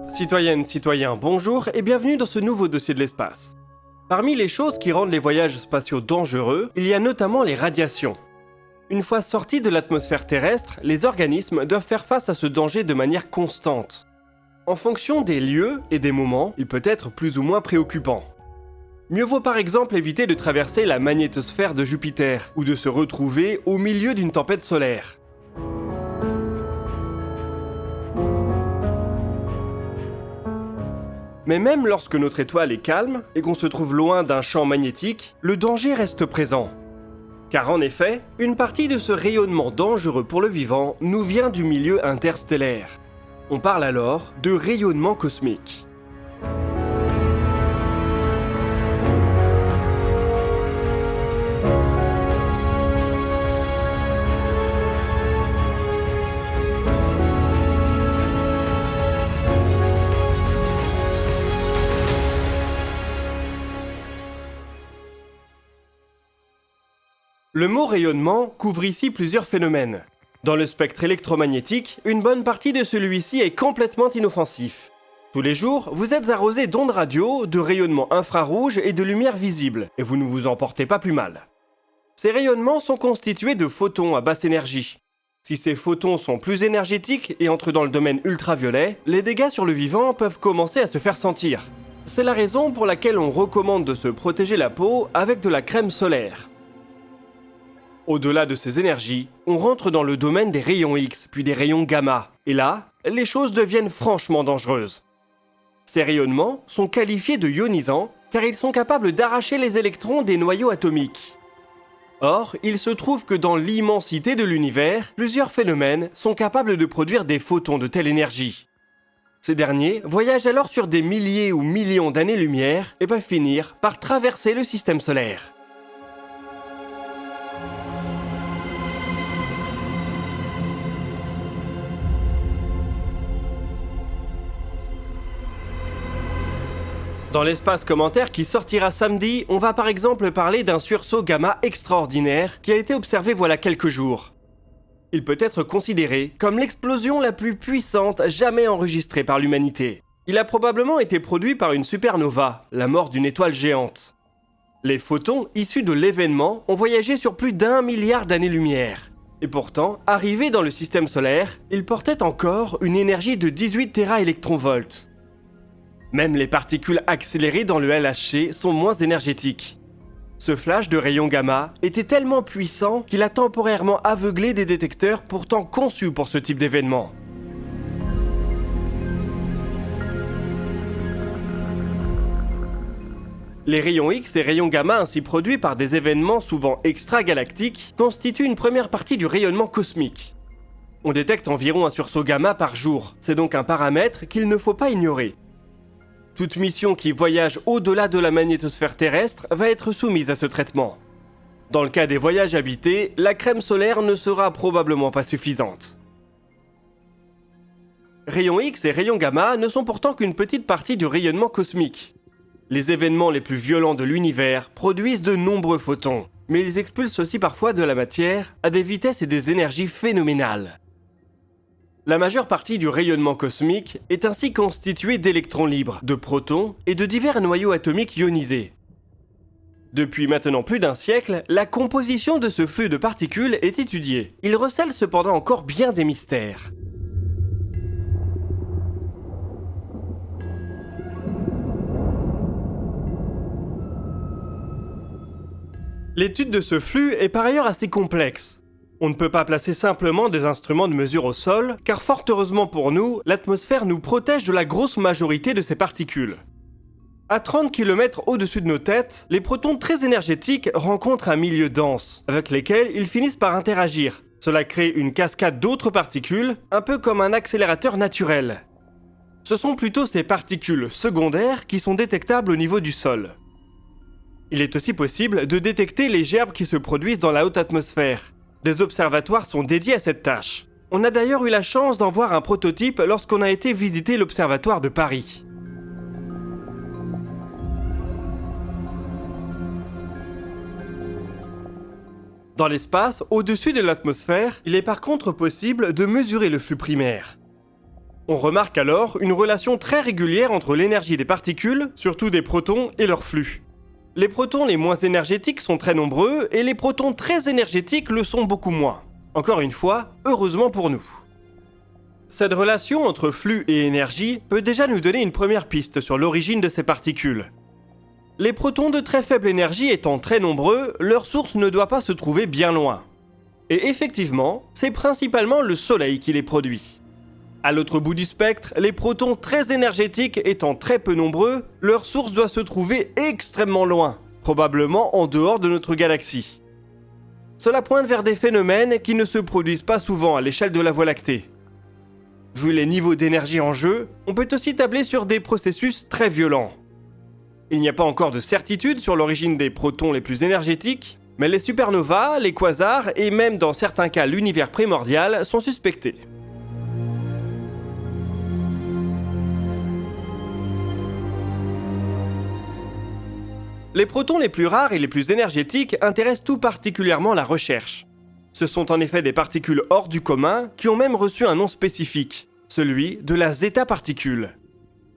Citoyennes, citoyens, bonjour et bienvenue dans ce nouveau dossier de l'espace. Parmi les choses qui rendent les voyages spatiaux dangereux, il y a notamment les radiations. Une fois sortis de l'atmosphère terrestre, les organismes doivent faire face à ce danger de manière constante. En fonction des lieux et des moments, il peut être plus ou moins préoccupant. Mieux vaut par exemple éviter de traverser la magnétosphère de Jupiter ou de se retrouver au milieu d'une tempête solaire. Mais même lorsque notre étoile est calme et qu'on se trouve loin d'un champ magnétique, le danger reste présent. Car en effet, une partie de ce rayonnement dangereux pour le vivant nous vient du milieu interstellaire. On parle alors de rayonnement cosmique. Le mot rayonnement couvre ici plusieurs phénomènes. Dans le spectre électromagnétique, une bonne partie de celui-ci est complètement inoffensif. Tous les jours, vous êtes arrosé d'ondes radio, de rayonnements infrarouges et de lumière visible, et vous ne vous en portez pas plus mal. Ces rayonnements sont constitués de photons à basse énergie. Si ces photons sont plus énergétiques et entrent dans le domaine ultraviolet, les dégâts sur le vivant peuvent commencer à se faire sentir. C'est la raison pour laquelle on recommande de se protéger la peau avec de la crème solaire. Au-delà de ces énergies, on rentre dans le domaine des rayons X, puis des rayons gamma. Et là, les choses deviennent franchement dangereuses. Ces rayonnements sont qualifiés de ionisants, car ils sont capables d'arracher les électrons des noyaux atomiques. Or, il se trouve que dans l'immensité de l'univers, plusieurs phénomènes sont capables de produire des photons de telle énergie. Ces derniers voyagent alors sur des milliers ou millions d'années-lumière et peuvent finir par traverser le système solaire. Dans l'espace commentaire qui sortira samedi, on va par exemple parler d'un sursaut gamma extraordinaire qui a été observé voilà quelques jours. Il peut être considéré comme l'explosion la plus puissante jamais enregistrée par l'humanité. Il a probablement été produit par une supernova, la mort d'une étoile géante. Les photons issus de l'événement ont voyagé sur plus d'1 milliard d'années-lumière. Et pourtant, arrivés dans le système solaire, ils portaient encore une énergie de 18 téraélectronvolts. Même les particules accélérées dans le LHC sont moins énergétiques. Ce flash de rayons gamma était tellement puissant qu'il a temporairement aveuglé des détecteurs pourtant conçus pour ce type d'événement. Les rayons X et rayons gamma ainsi produits par des événements souvent extragalactiques constituent une première partie du rayonnement cosmique. On détecte environ un sursaut gamma par jour, c'est donc un paramètre qu'il ne faut pas ignorer. Toute mission qui voyage au-delà de la magnétosphère terrestre va être soumise à ce traitement. Dans le cas des voyages habités, la crème solaire ne sera probablement pas suffisante. Rayons X et rayons gamma ne sont pourtant qu'une petite partie du rayonnement cosmique. Les événements les plus violents de l'univers produisent de nombreux photons, mais ils expulsent aussi parfois de la matière à des vitesses et des énergies phénoménales. La majeure partie du rayonnement cosmique est ainsi constituée d'électrons libres, de protons et de divers noyaux atomiques ionisés. Depuis maintenant plus d'un siècle, la composition de ce flux de particules est étudiée. Il recèle cependant encore bien des mystères. L'étude de ce flux est par ailleurs assez complexe. On ne peut pas placer simplement des instruments de mesure au sol, car fort heureusement pour nous, l'atmosphère nous protège de la grosse majorité de ces particules. À 30 km au-dessus de nos têtes, les protons très énergétiques rencontrent un milieu dense, avec lesquels ils finissent par interagir. Cela crée une cascade d'autres particules, un peu comme un accélérateur naturel. Ce sont plutôt ces particules secondaires qui sont détectables au niveau du sol. Il est aussi possible de détecter les gerbes qui se produisent dans la haute atmosphère. Des observatoires sont dédiés à cette tâche. On a d'ailleurs eu la chance d'en voir un prototype lorsqu'on a été visiter l'observatoire de Paris. Dans l'espace, au-dessus de l'atmosphère, il est par contre possible de mesurer le flux primaire. On remarque alors une relation très régulière entre l'énergie des particules, surtout des protons, et leur flux. Les protons les moins énergétiques sont très nombreux et les protons très énergétiques le sont beaucoup moins. Encore une fois, heureusement pour nous. Cette relation entre flux et énergie peut déjà nous donner une première piste sur l'origine de ces particules. Les protons de très faible énergie étant très nombreux, leur source ne doit pas se trouver bien loin. Et effectivement, c'est principalement le Soleil qui les produit. À l'autre bout du spectre, les protons très énergétiques étant très peu nombreux, leur source doit se trouver extrêmement loin, probablement en dehors de notre galaxie. Cela pointe vers des phénomènes qui ne se produisent pas souvent à l'échelle de la Voie lactée. Vu les niveaux d'énergie en jeu, on peut aussi tabler sur des processus très violents. Il n'y a pas encore de certitude sur l'origine des protons les plus énergétiques, mais les supernovas, les quasars et même dans certains cas l'univers primordial sont suspectés. Les protons les plus rares et les plus énergétiques intéressent tout particulièrement la recherche. Ce sont en effet des particules hors du commun qui ont même reçu un nom spécifique, celui de la zeta-particule.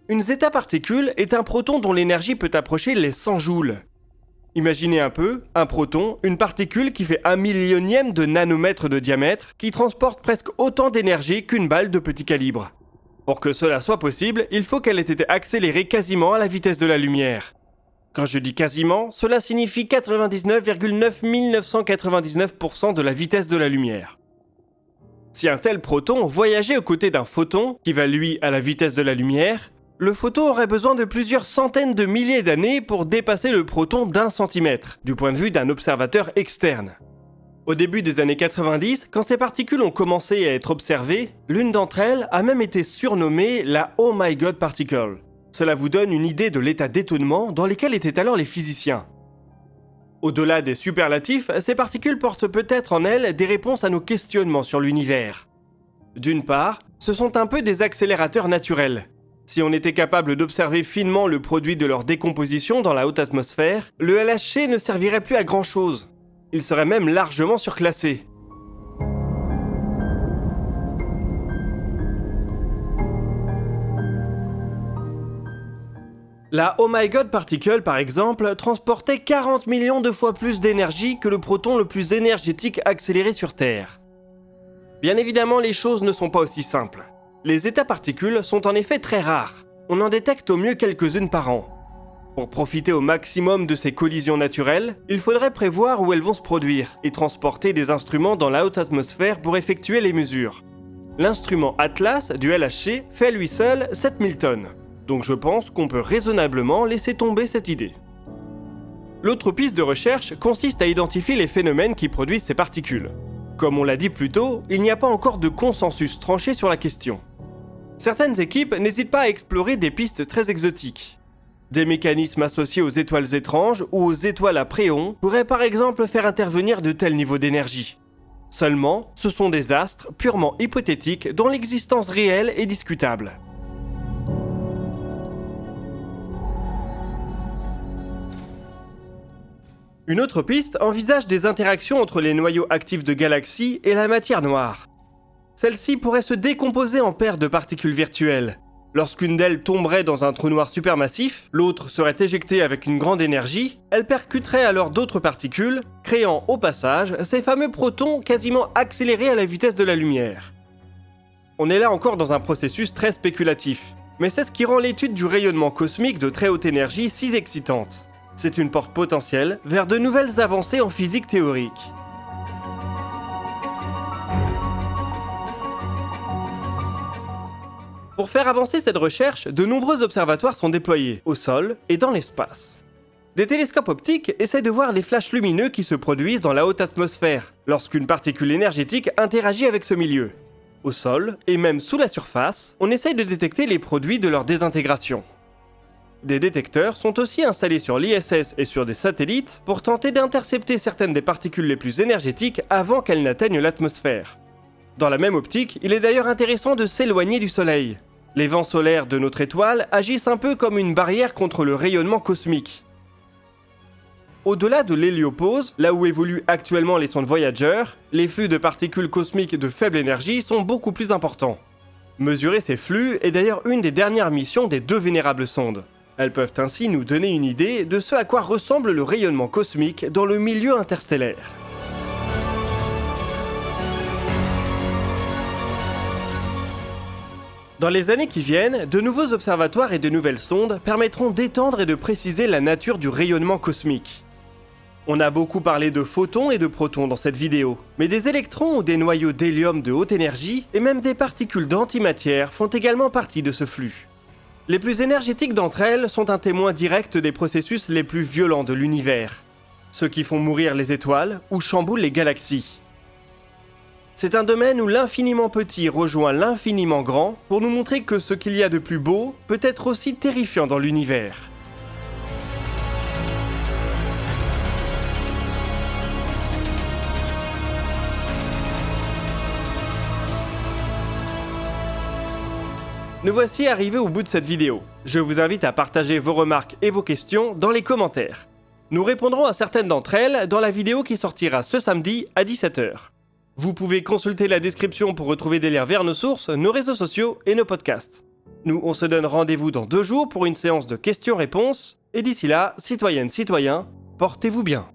Une zeta-particule est un proton dont l'énergie peut approcher les 100 joules. Imaginez un peu, un proton, une particule qui fait 1/1000e de nanomètre de diamètre, qui transporte presque autant d'énergie qu'une balle de petit calibre. Pour que cela soit possible, il faut qu'elle ait été accélérée quasiment à la vitesse de la lumière. Quand je dis quasiment, cela signifie 99,9999% de la vitesse de la lumière. Si un tel proton voyageait aux côtés d'un photon, qui va lui à la vitesse de la lumière, le photon aurait besoin de plusieurs centaines de milliers d'années pour dépasser le proton d'1 centimètre, du point de vue d'un observateur externe. Au début des années 90, quand ces particules ont commencé à être observées, l'une d'entre elles a même été surnommée la Oh my God particle. Cela vous donne une idée de l'état d'étonnement dans lequel étaient alors les physiciens. Au-delà des superlatifs, ces particules portent peut-être en elles des réponses à nos questionnements sur l'univers. D'une part, ce sont un peu des accélérateurs naturels. Si on était capable d'observer finement le produit de leur décomposition dans la haute atmosphère, le LHC ne servirait plus à grand-chose. Il serait même largement surclassé. La Oh my God particle, par exemple, transportait 40 millions de fois plus d'énergie que le proton le plus énergétique accéléré sur Terre. Bien évidemment, les choses ne sont pas aussi simples. Les états-particules sont en effet très rares. On en détecte au mieux quelques-unes par an. Pour profiter au maximum de ces collisions naturelles, il faudrait prévoir où elles vont se produire et transporter des instruments dans la haute atmosphère pour effectuer les mesures. L'instrument Atlas du LHC fait à lui seul 7000 tonnes. Donc je pense qu'on peut raisonnablement laisser tomber cette idée. L'autre piste de recherche consiste à identifier les phénomènes qui produisent ces particules. Comme on l'a dit plus tôt, il n'y a pas encore de consensus tranché sur la question. Certaines équipes n'hésitent pas à explorer des pistes très exotiques. Des mécanismes associés aux étoiles étranges ou aux étoiles à préons pourraient par exemple faire intervenir de tels niveaux d'énergie. Seulement, ce sont des astres purement hypothétiques dont l'existence réelle est discutable. Une autre piste envisage des interactions entre les noyaux actifs de galaxies et la matière noire. Celle-ci pourrait se décomposer en paires de particules virtuelles. Lorsqu'une d'elles tomberait dans un trou noir supermassif, l'autre serait éjectée avec une grande énergie, elle percuterait alors d'autres particules, créant au passage ces fameux protons quasiment accélérés à la vitesse de la lumière. On est là encore dans un processus très spéculatif, mais c'est ce qui rend l'étude du rayonnement cosmique de très haute énergie si excitante. C'est une porte potentielle vers de nouvelles avancées en physique théorique. Pour faire avancer cette recherche, de nombreux observatoires sont déployés, au sol et dans l'espace. Des télescopes optiques essaient de voir les flashs lumineux qui se produisent dans la haute atmosphère, lorsqu'une particule énergétique interagit avec ce milieu. Au sol, et même sous la surface, on essaye de détecter les produits de leur désintégration. Des détecteurs sont aussi installés sur l'ISS et sur des satellites pour tenter d'intercepter certaines des particules les plus énergétiques avant qu'elles n'atteignent l'atmosphère. Dans la même optique, il est d'ailleurs intéressant de s'éloigner du Soleil. Les vents solaires de notre étoile agissent un peu comme une barrière contre le rayonnement cosmique. Au-delà de l'héliopause, là où évoluent actuellement les sondes Voyager, les flux de particules cosmiques de faible énergie sont beaucoup plus importants. Mesurer ces flux est d'ailleurs une des dernières missions des deux vénérables sondes. Elles peuvent ainsi nous donner une idée de ce à quoi ressemble le rayonnement cosmique dans le milieu interstellaire. Dans les années qui viennent, de nouveaux observatoires et de nouvelles sondes permettront d'étendre et de préciser la nature du rayonnement cosmique. On a beaucoup parlé de photons et de protons dans cette vidéo, mais des électrons ou des noyaux d'hélium de haute énergie et même des particules d'antimatière font également partie de ce flux. Les plus énergétiques d'entre elles sont un témoin direct des processus les plus violents de l'univers, ceux qui font mourir les étoiles ou chamboulent les galaxies. C'est un domaine où l'infiniment petit rejoint l'infiniment grand pour nous montrer que ce qu'il y a de plus beau peut être aussi terrifiant dans l'univers. Nous voici arrivés au bout de cette vidéo. Je vous invite à partager vos remarques et vos questions dans les commentaires. Nous répondrons à certaines d'entre elles dans la vidéo qui sortira ce samedi à 17h. Vous pouvez consulter la description pour retrouver des liens vers nos sources, nos réseaux sociaux et nos podcasts. Nous, on se donne rendez-vous dans 2 jours pour une séance de questions-réponses. Et d'ici là, citoyennes, citoyens, portez-vous bien.